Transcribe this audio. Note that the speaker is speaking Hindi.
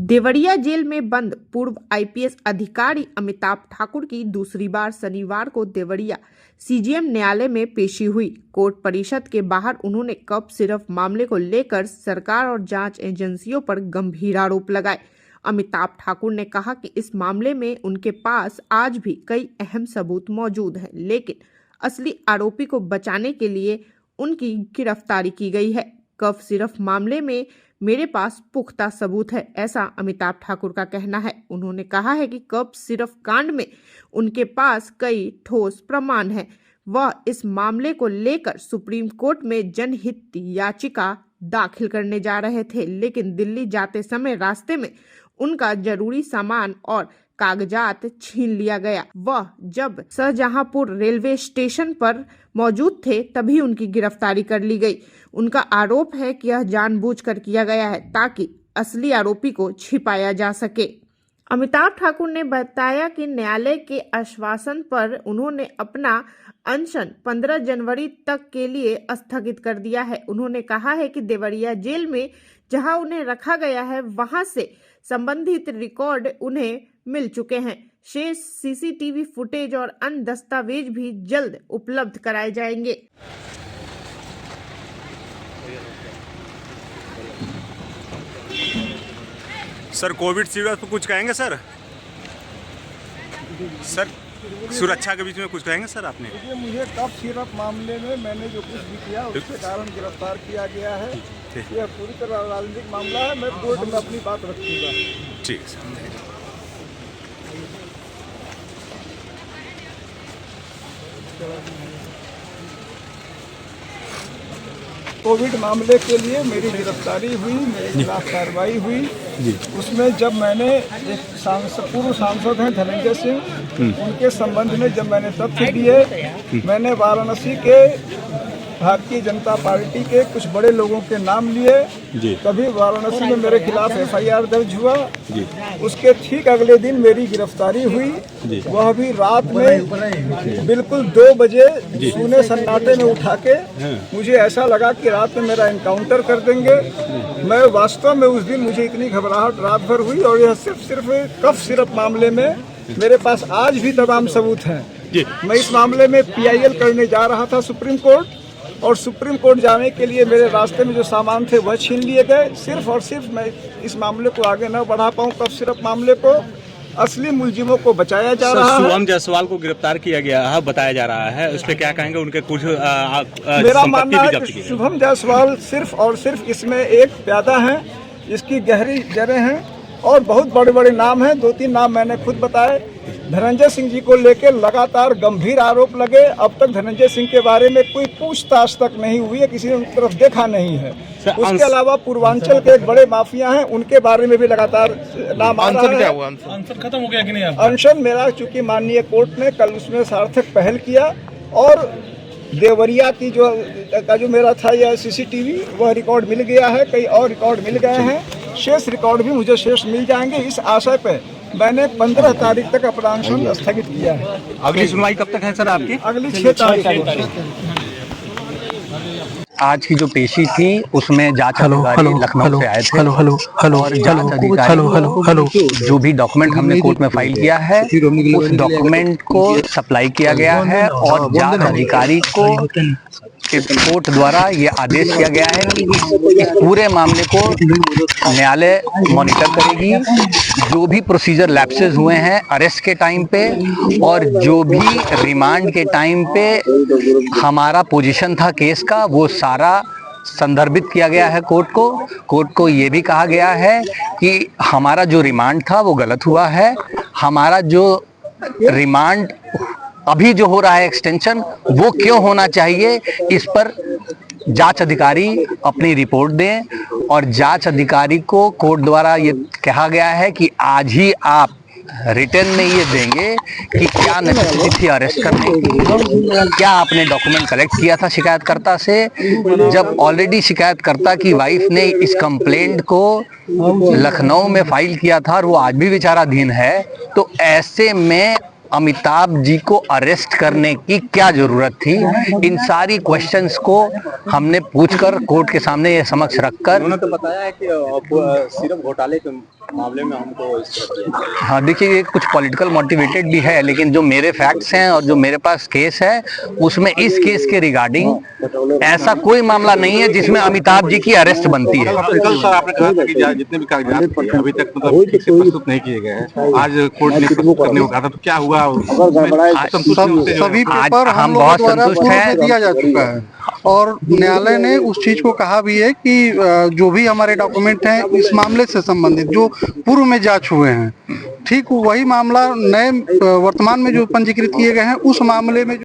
देवरिया जेल में बंद पूर्व आईपीएस अधिकारी अमिताभ ठाकुर की दूसरी बार शनिवार को देवरिया सीजेएम न्यायालय में पेशी हुई। कोर्ट परिसर के बाहर उन्होंने कप सिरफ मामले को लेकर सरकार और जांच एजेंसियों पर गंभीर आरोप लगाए। अमिताभ ठाकुर ने कहा कि इस मामले में उनके पास आज भी कई अहम सबूत मौजूद हैं, लेकिन असली आरोपी को बचाने के लिए उनकी गिरफ्तारी की गई है। कफ सिरफ मामले में मेरे पास पुख्ता सबूत है, ऐसा अमिताभ ठाकुर का कहना है। उन्होंने कहा है कि कफ सिरफ कांड में उनके पास कई ठोस प्रमाण हैं। वह इस मामले को लेकर सुप्रीम कोर्ट में जनहित याचिका दाखिल करने जा रहे थे, लेकिन दिल्ली जाते समय रास्ते में उनका जरूरी सामान और कागजात छीन लिया गया। वह जब शाहजहांपुर रेलवे स्टेशन पर मौजूद थे तभी उनकी गिरफ्तारी कर ली गई। उनका आरोप है कि यह जानबूझकर किया गया है ताकि असली आरोपी को छिपाया जा सके। अमिताभ ठाकुर ने बताया कि न्यायालय के आश्वासन पर उन्होंने अपना अनशन 15 जनवरी तक के लिए स्थगित कर दिया है। उन्होंने कहा है कि देवरिया जेल में जहां उन्हें रखा गया है वहां से संबंधित रिकॉर्ड उन्हें मिल चुके हैं। शेष सीसीटीवी फुटेज और अन्य दस्तावेज भी जल्द उपलब्ध कराए जाएंगे। सर, कोविड सीरियस पर कुछ कहेंगे सर? सर, सुरक्षा के बीच में कुछ कहेंगे सर आपने? देखिए, मुझे कफ सिरप मामले में मैंने जो कुछ भी किया उसके कारण गिरफ्तार किया गया है। यह पूरी तरह राजनीतिक मामला है। मैं कोर्ट में अपनी बात रखूंगा। ठीक है सर। कोविड मामले के लिए मेरी गिरफ्तारी हुई, मेरे खिलाफ कार्रवाई हुई। उसमें जब मैंने एक पूर्व सांसद हैं धनंजय सिंह, उनके संबंध में जब मैंने तथ्य दिए, मैंने वाराणसी के भारतीय जनता पार्टी के कुछ बड़े लोगों के नाम लिए। तभी वाराणसी में मेरे खिलाफ एफआईआर दर्ज हुआ। उसके ठीक अगले दिन मेरी गिरफ्तारी हुई, वह भी रात में बिल्कुल 2 बजे सूने सन्नाटे में उठा के। मुझे ऐसा लगा कि रात में मेरा एनकाउंटर कर देंगे। मैं वास्तव में उस दिन मुझे इतनी घबराहट रात भर हुई, और यह सिर्फ कफ सिरप मामले में मेरे पास आज भी तमाम सबूत हैं। मैं इस मामले में PIL करने जा रहा था सुप्रीम कोर्ट, और सुप्रीम कोर्ट जाने के लिए मेरे रास्ते में जो सामान थे वह छीन लिए गए। सिर्फ और सिर्फ मैं इस मामले को आगे न बढ़ा पाऊँ, कफ सिरप मामले को। असली मुलजिमों को बचाया जा रहा है। शुभम जायसवाल को गिरफ्तार किया गया है, बताया जा रहा है, उस पर क्या कहेंगे? उनके कुछ मेरा मानना है कि शुभम जायसवाल सिर्फ और सिर्फ इसमें एक प्यादा है, इसकी गहरी जड़ें हैं और बहुत बड़े बड़े नाम हैं। 2-3 नाम मैंने खुद बताए। धनंजय सिंह जी को लेकर लगातार गंभीर आरोप लगे। अब तक धनंजय सिंह के बारे में कोई पूछताछ तक नहीं हुई है, किसी ने उनकी तरफ देखा नहीं है। उसके अलावा पूर्वांचल के एक बड़े माफिया हैं, उनके बारे में भी लगातार नाम आ रहा है। अनशन खत्म हो गया कि नहीं? अनशन मेरा, चूंकि माननीय कोर्ट ने कल उसमें सार्थक पहल किया, और देवरिया की जो मेरा था यह CCTV वह रिकॉर्ड मिल गया है। कई और रिकॉर्ड मिल गए हैं। शेष रिकॉर्ड भी मुझे शेष मिल जाएंगे। इस आशय पे मैंने 15 तारीख तक अपना अनशन स्थगित किया है। अगली सुनवाई कब तक है सर आपकी? अगली 6 तारीख को। आज की जो पेशी थी उसमें जांच अधिकारी लखनऊ से आए थे और जांच अधिकारी जो भी डॉक्यूमेंट हमने कोर्ट में फाइल किया है उस डॉक्यूमेंट को सप्लाई किया गया है, और जांच अधिकारी को कोर्ट द्वारा ये आदेश किया गया है कि इस पूरे मामले को न्यायालय मॉनिटर करेगी। जो भी प्रोसीजर लैप्सेस हुए हैं अरेस्ट के टाइम पे और जो भी रिमांड के टाइम पे हमारा पोजीशन था केस का, वो सारा संदर्भित किया गया है कोर्ट को। कोर्ट को ये भी कहा गया है कि हमारा जो रिमांड था वो गलत हुआ है। हमारा जो रिमांड अभी जो हो रहा है एक्सटेंशन, वो क्यों होना चाहिए, इस पर जांच अधिकारी अपनी रिपोर्ट दें। और जांच अधिकारी को कोर्ट द्वारा ये कहा गया है कि आज ही आप रिटर्न में ये देंगे कि क्या नेसेसिटी थी अरेस्ट करने की, क्या आपने डॉक्यूमेंट कलेक्ट किया था शिकायतकर्ता से, जब ऑलरेडी शिकायतकर्ता की वाइफ ने इस कंप्लेंट को लखनऊ में फाइल किया था और वो आज भी विचाराधीन है। तो ऐसे में अमिताभ जी को अरेस्ट करने की क्या जरूरत थी। इन सारी क्वेश्चंस को हमने पूछकर कोर्ट के सामने ये समक्ष रखकर उन्होंने तो बताया है कि सिर्फ घोटाले के मामले में हमको इस तरह किया। हाँ देखिए, ये कुछ पॉलिटिकल मोटिवेटेड भी है, लेकिन जो मेरे फैक्ट्स हैं और जो मेरे पास केस है उसमें इस केस के रिगार्डिंग ऐसा कोई मामला नहीं है जिसमें अमिताभ जी की अरेस्ट बनती है। कल सर आपने कहा था कि जितने भी कागजात थे अभी तक मतलब ठीक से प्रस्तुत नहीं किए गए हैं, आज कोर्ट ने प्रस्तुत करने को कहा था, तो क्या हुआ? सभी पेपर हम बहुत संतुष्ट हैं। दिया जा चुका है और न्यायालय ने उस चीज को कहा भी है कि जो भी हमारे डॉक्यूमेंट हैं इस मामले से संबंधित जो पूर्व में जांच हुए हैं, ठीक वही मामला नए वर्तमान में जो पंजीकृत किए गए हैं उस मामले में